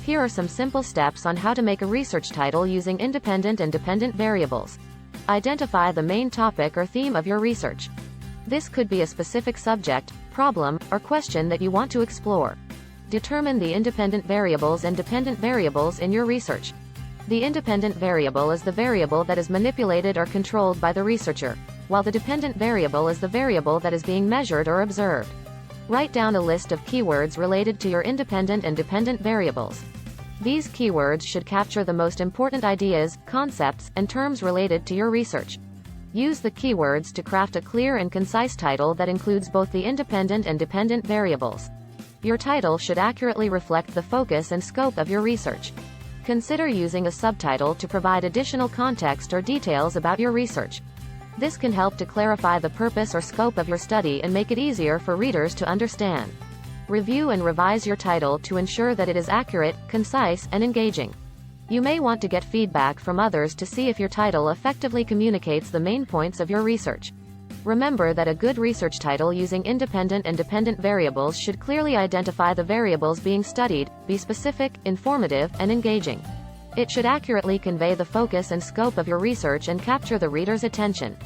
Here are some simple steps on how to make a research title using independent and dependent variables. Identify the main topic or theme of your research. This could be a specific subject, problem, or question that you want to explore. Determine the independent variables and dependent variables in your research. The independent variable is the variable that is manipulated or controlled by the researcher, while the dependent variable is the variable that is being measured or observed. Write down a list of keywords related to your independent and dependent variables. These keywords should capture the most important ideas, concepts, and terms related to your research. Use the keywords to craft a clear and concise title that includes both the independent and dependent variables. Your title should accurately reflect the focus and scope of your research. Consider using a subtitle to provide additional context or details about your research. This can help to clarify the purpose or scope of your study and make it easier for readers to understand. Review and revise your title to ensure that it is accurate, concise, and engaging. You may want to get feedback from others to see if your title effectively communicates the main points of your research. Remember that a good research title using independent and dependent variables should clearly identify the variables being studied, be specific, informative, and engaging. It should accurately convey the focus and scope of your research and capture the reader's attention.